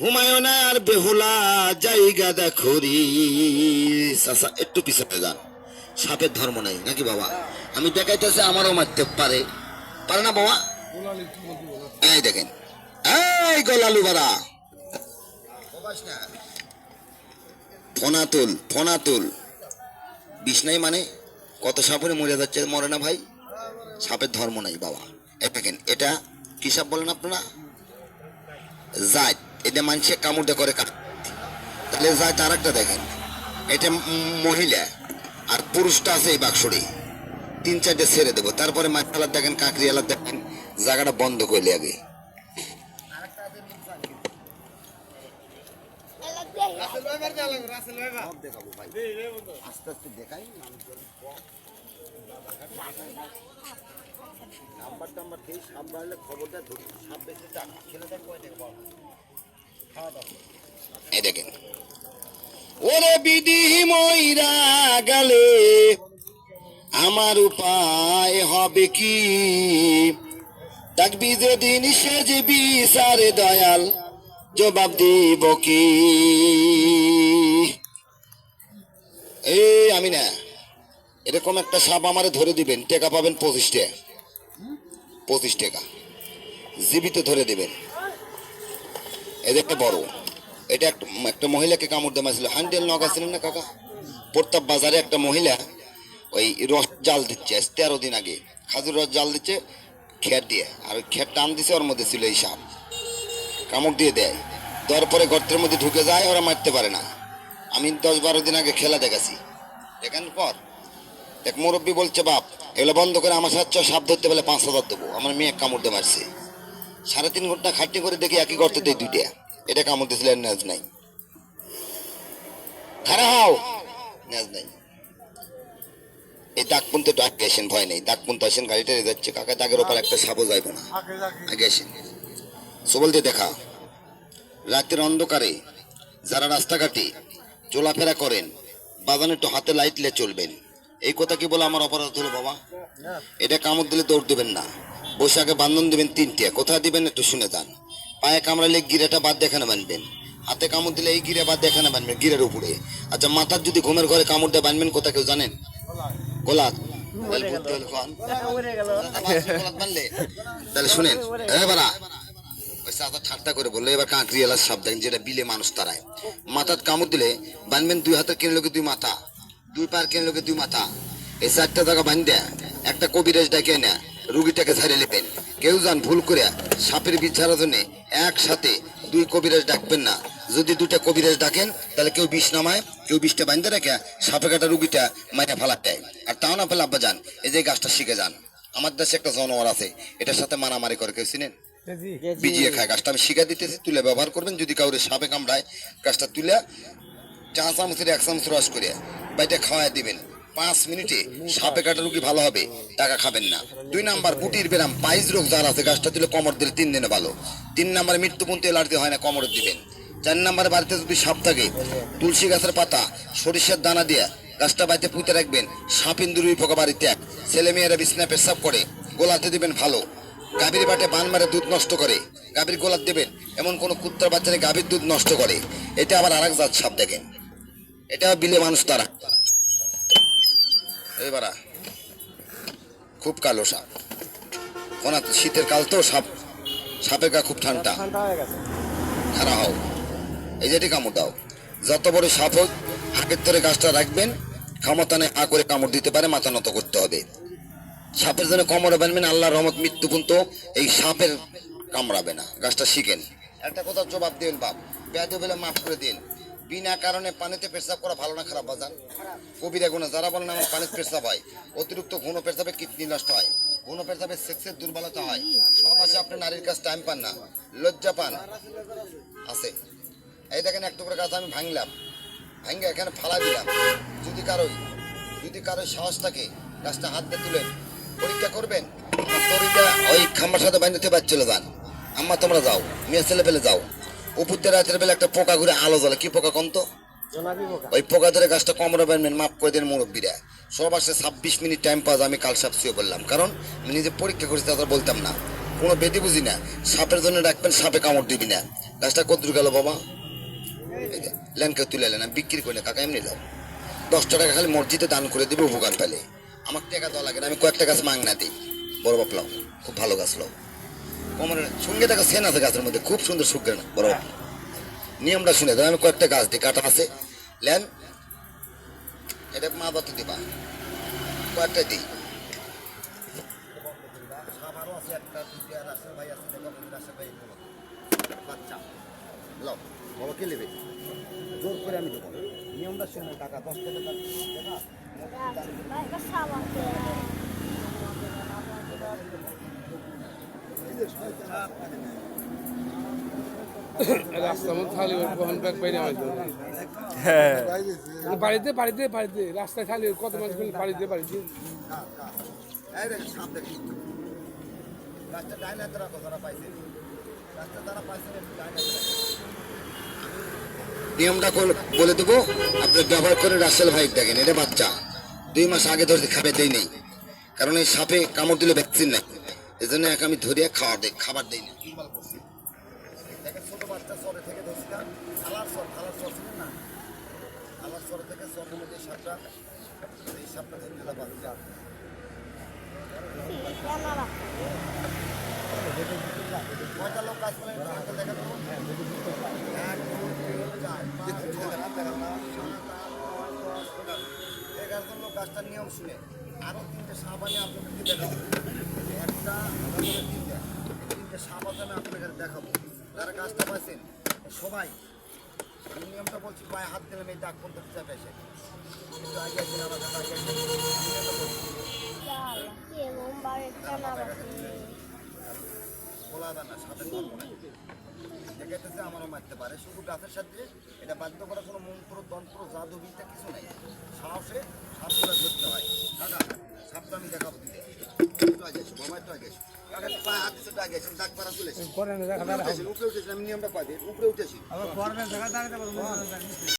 হুমায়ুনার বেহুলা জায়গা দেখরি। চাচা একটু পিছনে যান, সাপের ধর্ম নাই নাকি বাবা? আমি দেখাইতেছি আমারও মারতে পারে, পারে না বাবা? এই দেখেন, এই গোলালু বাড়া ফোনাতুল ফোনাতুল বিষ নাই মানে কত সাপরে মরে যাচ্ছে, মরে না ভাই? সাপের ধর্ম নাই বাবা। দেখেন এটা কি সাপ বলেন আপনারা? জাত। এটা মানুষের কামড়টা করে কাট, তাহলে জাত। আর একটা দেখেন, এটা মহিলা, আর পুরুষটা আছে এই বাক্সরে। তিন চারটে ছেড়ে দেবো, তারপরে মাছালার দেখেন, কাঁকড়ি আলার দেখেন, জায়গাটা বন্ধ করলে আগে। আস্তে আস্তে দেখাই নাম্বার টাম্বার খেয়ে সাপ বাড়লে খবরটা ধরি, সাপ বেশি ছেলেদের কয় দেখবো। এই দেখেন, ওরে বিধি ময়রা গেলে আমার উপায় হবে কি? ডাকবি যেদিন সে যে বিচারে দয়াল, জবাব দিব কি? এই আমি না, এরকম একটা সাপ আমারে ধরে দিবেন, টাকা পাবেন 25 টাকা। 25 টাকা জীবিত ধরে দিবেন। এই একটা বড়, এটা একটা মহিলাকে কামড় দিয়ে মারছিল। হান্ডেল নগা ছিলেন না কাকা? প্রতাপ বাজারে একটা মহিলা ওই রস জাল দিচ্ছে 13 দিন আগে, খাজুর রস জাল দিচ্ছে খের দিয়ে, আর ওই খের টান দিচ্ছে, ওর মধ্যে ছিল এই সাপ। কামড় দিয়ে দেয়, দেওয়ার পরে গর্তের মধ্যে ঢুকে যায়, ওরা মারতে পারে না। আমি 10-12 দিন আগে খেলা দেখাছি, দেখানোর পর এক মুরব্বী বলছে, বাপ এগুলো বন্ধ করে আমার সাথে সাপ ধরতে পেলে 5,000 দেবো। আমার মেয়ে কামড় দিয়ে মারছে। 3.5 ঘন্টা খাটনি করে দেখি একই গর্তে দেয় 2টা। এটা কামড় দিয়েছিলেন, নেজ নাই। খারাপ হও, নেজ নাই। এই দাগপুন তো আগে আসেন, ভয় নেই। দাগপুন তো আসেন, গাড়িটা যাচ্ছে কাকা, দাগের ওপর একটা সাপও যাইব না। আগে আসেন, সবল দিয়ে দেখা। রাতের অন্ধকারে যারা রাস্তাঘাটে চলাফেরা করেন, বাজানে একটু হাতে লাইট লে চলবেন। এই কথা কি বলে আমার অপরাধ হলো বাবা? এটা কামড় দিলে দৌড় দেবেন না, বৈশাখে বান্ধন দেবেন 3টে। কোথায় দিবেন একটু শুনে যান। পায়ে কামড়ালে গিরাটা বাদ দেখানো বানবেন, হাতে কামড় দিলে এই গিরা বাদ দেখানো বানবেন, গিরের উপরে। আচ্ছা, মাথার যদি ঘুমের ঘরে কামড় দিয়ে বানবেন, কোথা কেউ জানেন? গোলাত। তাহলে শুনেন, ঠাট্টা করে বললো, এবার কাঁকড়ি এলার সাপ দেখেন, যেটা বিলে মানুষ তারায়। মাথার কামড় দিলে বানবেন 2 হাতের কেন লোকে 2 মাথা, 2 পায়ের কেন লোকে 2 মাথা। এই 4টা জায়গা বান দেয়া একটা কবিরাজ ডাকে না, রুগীটাকে ঝাড়ে নেবেন। কেউ যান ভুল করে সাপের বিষ ঝাড়ার জন্য একসাথে 2 কবিরাজ ডাকবেন না। যদি 2টা কবিরাজ ডাকেন, তাহলে কেউ বিষ নামায়, কেউ বিষটা বান্ধে রেখে সাপে কাটা রুগীটা মাইটা ফালাক দেয়। আর তাও না ফেলে আব্বা যান, এই যে গাছটা শিখে যান। আমার দেশে একটা জানোয়ার আছে, এটার সাথে মারামারি করে, কেউ চিনেন? বিজিয়ে খায় গাছটা। আমি শিখা দিতেছি, তুলে ব্যবহার করবেন। যদি কাউরে সাপে কামড়ায়, গাছটা তুলে 4 চামচের 1 চামচ রস করে বাইটা খাওয়াই দিবেন। 5 মিনিটে সাপে কাটা রুগী ভালো হবে, টাকা খাবেন না। 2 নাম্বার বুটির বেরাম, পাইজ রোগ যার আছে, গাছটা তুলে কোমর দিলে 3 দিনে ভালো। 3 নাম্বার মৃত্যুপন্থী এলার্জি হয় না, কোমর দিবেন। 4 নাম্বারে বাড়িতে যদি সাপ থাকে, তুলসী গাছের পাতা সরিষার দানা দিয়ে গাছটা বাড়িতে পুঁতে রাখবেন। সাপ ইন্দুরি পোকা বাড়িতে এক। ছেলে মেয়েরা বিছনা পেশাব করে, গোলাতে দিবেন ভালো। গাভীর বাটে বান মারে দুধ নষ্ট করে, গাভীর গোলাত দেবেন। এমন কোন কুত্তার বাচ্চারে গাভীর দুধ নষ্ট করে। এটা আবার আরেক জাত সাপ দেখেন, এটা বিলে মানুষ তারা। এবারা খুব কালো সাপ, কোন শীতের কাল তো সাপ, সাপের গা খুব ঠান্ডা। খারাপ হও, এই যেটি কামড় দাও। যত বড় সাপ হোক, হাতের ধরে গাছটা রাখবেন, ক্ষমতানে হা করে কামড় দিতে পারে, মাথা নত করতে হবে। সাপের জন্য কোমরে বানবেন, আল্লাহর রহমত মৃত্যু পর্যন্ত এই সাপের কামড়াবে না। গাছটা শিখেন। একটা কথা জবাব দিন বাপ, বেয়াদব বলে মাফ করে দিন। বিনা কারণে পানিতে পেশাব করা ভালো না খারাপ বাজান? কবিরা গুণা যারা বলেন আমার পানিতে পেশাব হয়, অতিরিক্ত ঘন পেশাবে কিডনি নষ্ট হয়, ঘন পেশাবে সেক্সের দুর্বলতা হয়, সব আছে। আপনি নারীর কাছে টাইম পান না, লজ্জা পান আছে। এই দেখেন, একটু করে গাছ আমি ভাঙলাম, ভাঙে এখানে ফালা দিলাম। যদি কারোই সাহস থাকে, গাছটা হাত দিয়ে তুলেন, পরীক্ষা করবেন। ওই খাম্বার সাথে বাঁধতে পারছিল যান। আম্মা তোমরা যাও, মেয়ে ছেলে পেলে যাও। উপর দিয়ে রাতের বেলা একটা পোকা ঘুরে আলো জ্বলে, কি পোকা কন্ত? ওই পোকা ধরে গাছটা কোমরে বাঁধবেন, মাপ করে দেন মুরব্বীরা। সব আসে 26 মিনিট টাইম পাওয়া যায়। আমি কাল সাপ শুয়ে বললাম, কারণ আমি নিজে পরীক্ষা করেছি, তাদের বলতাম না। কোনো বেদি বুঝি না। সাপের জন্য রাখবেন, সাপে কামড় দিবি না। গাছটা কত দূর গেল বাবা? ল্যানকে তুলে এলেন, আমি বিক্রি করলে কাকা এমনি লাও 10 টাকা খালি মসজিদে দান করে দেবে উপকার পেলে। আমার টাকা দেওয়া লাগে না, আমি কয়েকটা গাছ মাংনা দিই। বড় বাপ লাও, খুব ভালো গাছ লাও। আমার সঙ্গে দেখা সেন আছে গাছের মধ্যে, খুব সুন্দর সুগ্রান। বড় বাপ নিয়মটা শুনে দাও, আমি কয়েকটা গাছ দিই, কাটা আছে ল্যান, এটা মা বাতি দিবা, কয়েকটা দিই। লাও বাবা, কে নেবে? জোর করে আমি দেবো, নিয়মটা শুনে টাকা 10 টাকা রাস্তার মধ্যে খালি বহন ব্যাগ বাইরে বাড়িতে বাড়িতে বাড়িতে রাস্তায় খালি কত মানুষ বাড়িতে বাড়িতে নিয়মটা বলে দেবো, আপনি ব্যবহার করে রাসেল ভাই দেখেন। এটা বাচ্চা 2 মাস আগে ধরে খাবে দেই নেই, কারণ এই সাপে কামড় দিলে ভ্যাকসিন নাই, এই জন্য আমি ধরিয়া খাবার দেই না। ছোট বাচ্চা সরে থেকে ধরছিলাম, খালার সর ছিলেন না, খালার সর থেকে সরের মধ্যে এই সাপটা ধরে বাচ্চা কয়টা লোক কাজ করে দেখা দেবো। 1 2 3 4 5 6 7 8 9 10 11 জন লোক গাছটার নিয়ম শুনে আরো 3টে সাপ আনে আপনাদেরকে দেখাবো। একটা 3টে সাপ আমি আপনাদের দেখাবো। যারা গাছটা পাইছেন সবাই আমি নিয়মটা বলছি, পায়ে হাত দিলাম এই দাগ পর্যন্ত চাপে এসে কিন্তু আগে আসেন, আমার কাছে আগে আসেন, খোলা দানা সাপের গল্প নাই, দেখাইতেছে আমারও মারতে পারে। শুধু গাছের সাথে এটা বাধ্য করা কোনো মন্ত্র তন্ত্র জাদুবিদ্যা কিছু নাই, সাহসে সাপগুলো ধরতে হয়। কাকা সাপটা আমি দেখাবো দিতে, একটু আগে এসো বাবা, একটু আগে এসো কাকা, পায়ে হাত দিচ্ছে, একটু আগে এসেন, দাগ পাড়া চলে এসেছে, উপরে উঠেছি, আমি নিয়মটা কয় দিই, উপরে উঠেছি।